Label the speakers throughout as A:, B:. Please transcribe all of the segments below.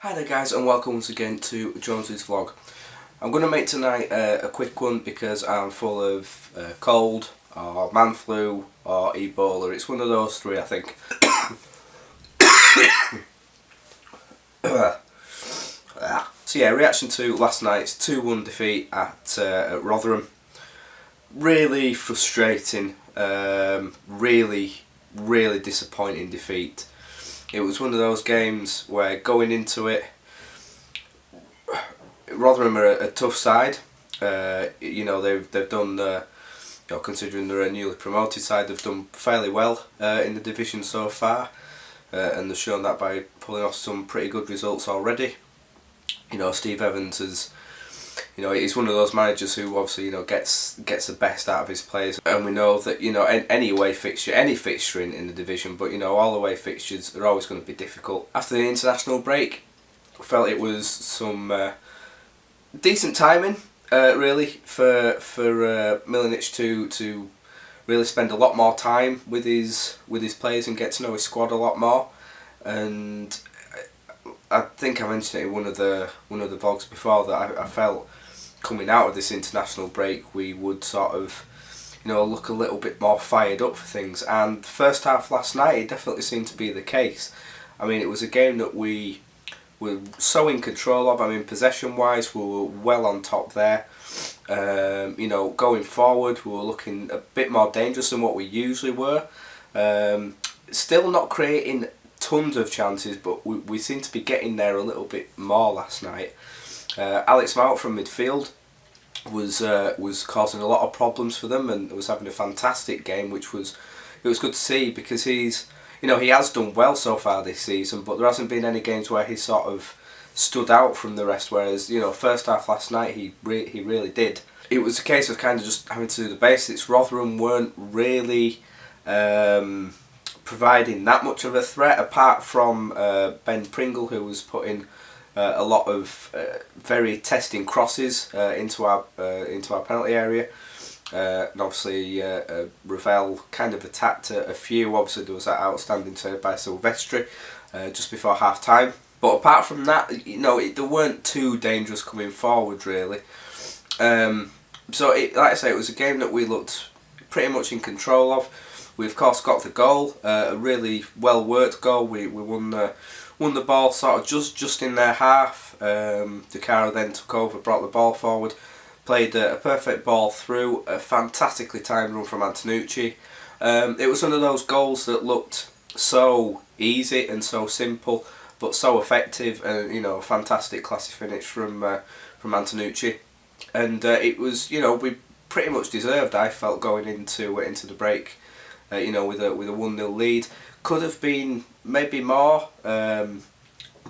A: Hi there guys, and welcome once again to Jonesy's vlog. I'm going to make tonight a quick one because I'm full of cold or man flu or Ebola. It's one of those three, I think. So yeah, reaction to last night's 2-1 defeat at Rotherham. Really frustrating, really disappointing defeat. It was one of those games where going into it, Rotherham are a tough side. They've done, considering they're a newly promoted side, they've done fairly well in the division so far, and they've shown that by pulling off some pretty good results already. Steve Evans is, he's one of those managers who obviously gets the best out of his players, and we know that any away fixture, any fixture in the division, but all away fixtures are always going to be difficult. After the international break, I felt it was some decent timing, really, for Milanic to really spend a lot more time with his players and get to know his squad a lot more. And I think I mentioned it in one of the vlogs before that I felt coming out of this international break we would sort of look a little bit more fired up for things. And the first half last night, it definitely seemed to be the case. I mean, it was a game that we were so in control of. I mean, possession wise we were well on top there. Going forward we were looking a bit more dangerous than what we usually were. Still not creating tons of chances, but we seem to be getting there a little bit more last night. Alex Mount from midfield was causing a lot of problems for them and was having a fantastic game, which was good to see, because he has done well so far this season, but there hasn't been any games where he sort of stood out from the rest, whereas first half last night he really did. It was a case of kind of just having to do the basics. Rotherham weren't really providing that much of a threat, apart from Ben Pringle, who was putting a lot of very testing crosses into our penalty area. And obviously Ravel kind of attacked a few. Obviously there was that outstanding save by Silvestri just before half time. But apart from that, they weren't too dangerous coming forward really. Like I say, it was a game that we looked pretty much in control of. We of course got the goal, a really well worked goal. We won the ball sort of just in their half. De Caro then took over, brought the ball forward, played a perfect ball through, a fantastically timed run from Antonucci. It was one of those goals that looked so easy and so simple, but so effective, and a fantastic classy finish from Antonucci. And it was, we pretty much deserved, I felt, going into the break, with a 1-0 lead. Could have been maybe more. There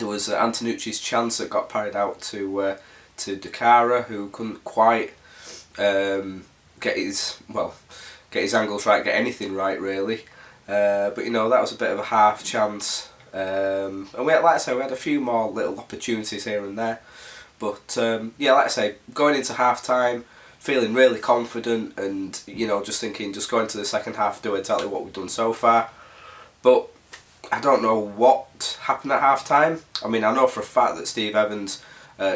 A: was Antonucci's chance that got parried out to De Caro, who couldn't quite get his angles right, get anything right really. But that was a bit of a half chance. And like I say, we had a few more little opportunities here and there. But like I say, going into half time, feeling really confident, and just thinking, just going to the second half, do exactly what we've done so far. But I don't know what happened at half time. I mean, I know for a fact that Steve Evans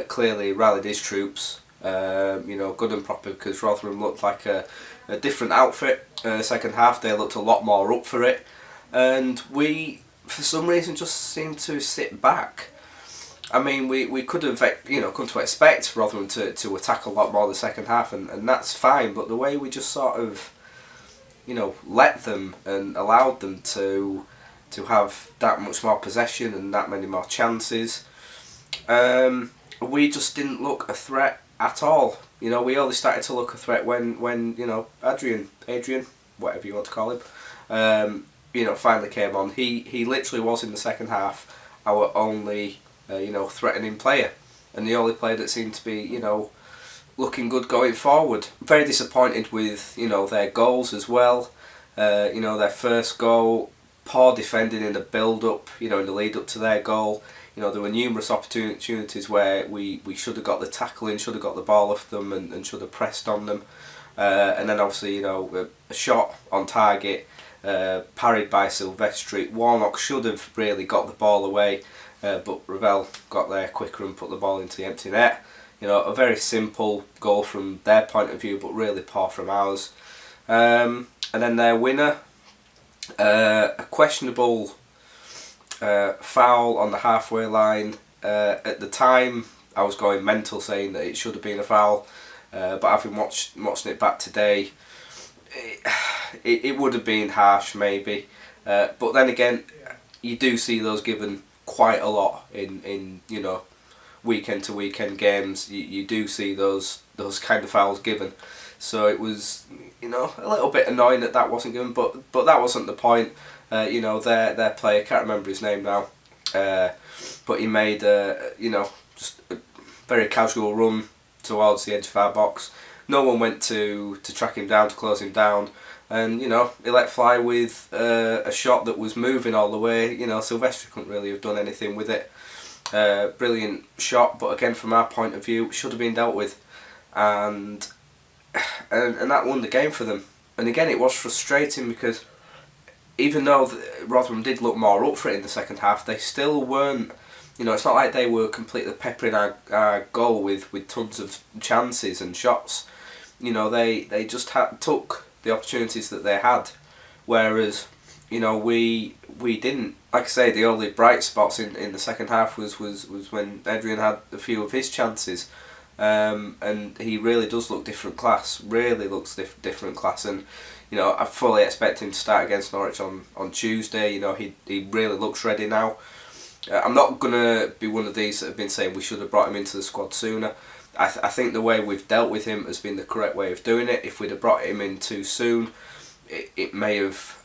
A: clearly rallied his troops, good and proper, because Rotherham looked like a different outfit. Second half they looked a lot more up for it, and we for some reason just seemed to sit back. I mean, we could have come to expect Rotherham to attack a lot more the second half, and that's fine, but the way we just sort of let them and allowed them to have that much more possession and that many more chances, we just didn't look a threat at all. We only started to look a threat when Adrian, whatever you want to call him, finally came on. He literally was in the second half our only threatening player, and the only player that seemed to be looking good going forward. Very disappointed with their goals as well. Their first goal, poor defending in the build up, in the lead up to their goal. There were numerous opportunities where we should have got the tackle in, should have got the ball off them, and should have pressed on them. And then obviously a shot on target, parried by Silvestri. Warnock should have really got the ball away. but Ravel got there quicker and put the ball into the empty net. You know, a very simple goal from their point of view, but really poor from ours. And then their winner, a questionable foul on the halfway line. At the time, I was going mental saying that it should have been a foul, but having watching it back today, it would have been harsh maybe. But then again, you do see those given quite a lot in you know, weekend to weekend games. You do see those kind of fouls given. So it was, you know, a little bit annoying that wasn't given, but that wasn't the point. You know, their player, can't remember his name now, but he made you know, just a very casual run towards the edge of our box. No one went to track him down, to close him down, and you know, he let fly with a shot that was moving all the way. You know, Silvestri couldn't really have done anything with it. Brilliant shot, but again, from our point of view, should have been dealt with, and that won the game for them. And again, it was frustrating because even though Rotherham did look more up for it in the second half, they still weren't. You know, it's not like they were completely peppering our goal with tons of chances and shots. You know, they just took the opportunities that they had, whereas, you know, we didn't. Like I say, the only bright spots in the second half was when Adrian had a few of his chances, and he really does look different class. Really looks different class, and you know, I fully expect him to start against Norwich on Tuesday. You know, he really looks ready now. I'm not gonna be one of these that have been saying we should have brought him into the squad sooner. I think the way we've dealt with him has been the correct way of doing it. If we'd have brought him in too soon, it may have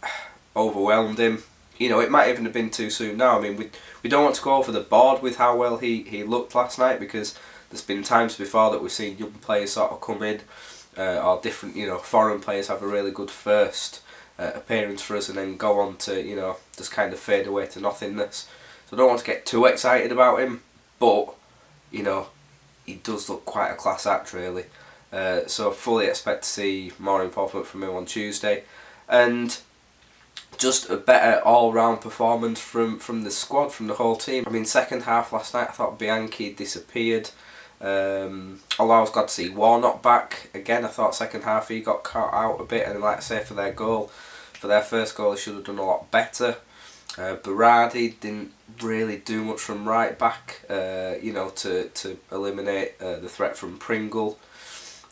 A: overwhelmed him. You know, it might even have been too soon now. I mean, we don't want to go over the board with how well he looked last night, because there's been times before that we've seen young players sort of come in, or different, you know, foreign players have a really good first appearance for us and then go on to, you know, just kind of fade away to nothingness. So I don't want to get too excited about him, but, you know, he does look quite a class act really. So I fully expect to see more involvement from him on Tuesday, and just a better all-round performance from the squad, from the whole team. I mean, second half last night I thought Bianchi disappeared. Although I was glad to see Warnock back again, I thought second half he got caught out a bit, and like I say, for their first goal they should have done a lot better. Berardi didn't really do much from right back, you know, to eliminate the threat from Pringle.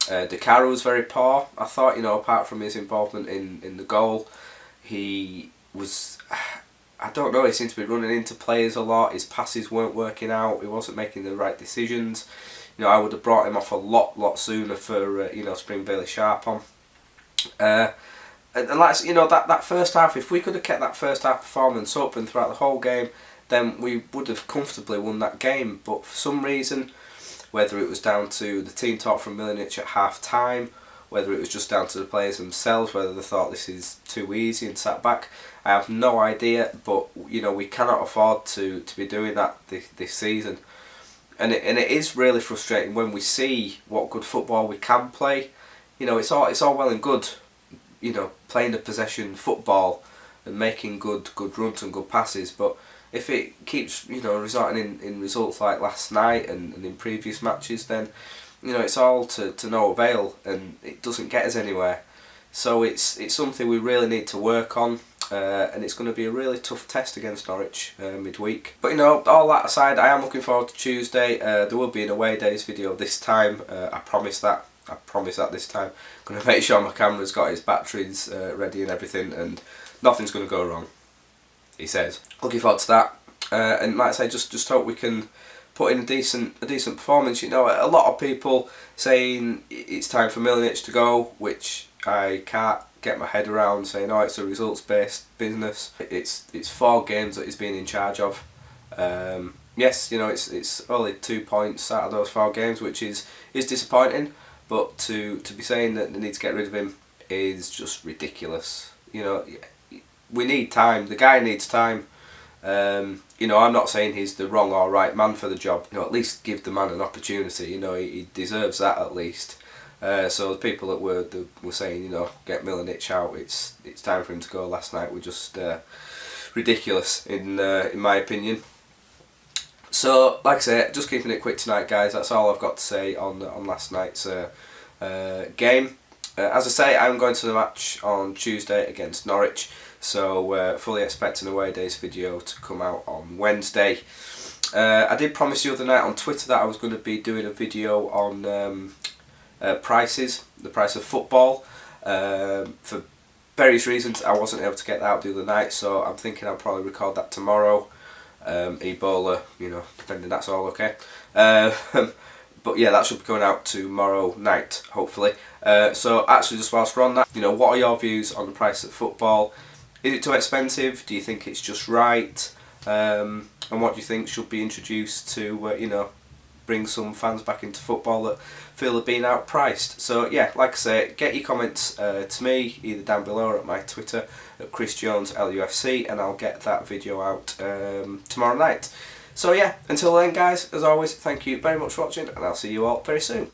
A: De Caro was very poor, I thought. You know, apart from his involvement in the goal, he was, I don't know, he seemed to be running into players a lot. His passes weren't working out. He wasn't making the right decisions. You know, I would have brought him off a lot sooner for you know, to bring Bailey Sharp on. And like, you know, that first half, if we could have kept that first half performance up and throughout the whole game, then we would have comfortably won that game. But for some reason, whether it was down to the team talk from Milanic at half time, whether it was just down to the players themselves, whether they thought this is too easy and sat back, I have no idea. But you know, we cannot afford to be doing that this season, and it is really frustrating when we see what good football we can play. You know, it's all well and good, you know, playing the possession football and making good runs and good passes, but if it keeps, you know, resulting in results like last night and in previous matches, then, you know, it's all to no avail and it doesn't get us anywhere. So it's something we really need to work on, and it's going to be a really tough test against Norwich midweek. But you know, all that aside, I am looking forward to Tuesday. There will be an away days video this time, I promise that. I promise that this time. I'm going to make sure my camera's got its batteries ready and everything, and nothing's going to go wrong, he says. Looking forward to that, and like I say, just hope we can put in a decent performance. You know, a lot of people saying it's time for Milanic to go, which I can't get my head around, saying, oh, it's a results based business. It's 4 games that he's been in charge of. Yes, you know, it's only 2 points out of those 4 games, which is disappointing. But to be saying that they need to get rid of him is just ridiculous. You know, we need time. The guy needs time. You know, I'm not saying he's the wrong or right man for the job. You know, at least give the man an opportunity. You know, he deserves that at least. So the people that were saying, you know, get Milanic out, it's time for him to go last night, were just ridiculous in my opinion. So, like I say, just keeping it quick tonight, guys. That's all I've got to say on last night's game. As I say, I'm going to the match on Tuesday against Norwich, so fully expect an away days video to come out on Wednesday. I did promise the other night on Twitter that I was going to be doing a video on prices, the price of football. For various reasons, I wasn't able to get that out the other night, so I'm thinking I'll probably record that tomorrow. Ebola, you know, depending, that's all okay. But yeah, that should be going out tomorrow night, hopefully. So actually, just whilst we're on that, you know, what are your views on the price of football? Is it too expensive? Do you think it's just right? And what do you think should be introduced to, you know, bring some fans back into football that feel they're being outpriced? So yeah, like I say, get your comments to me either down below or at my Twitter at Chris Jones LUFC, and I'll get that video out tomorrow night. So yeah, until then guys, as always, thank you very much for watching, and I'll see you all very soon.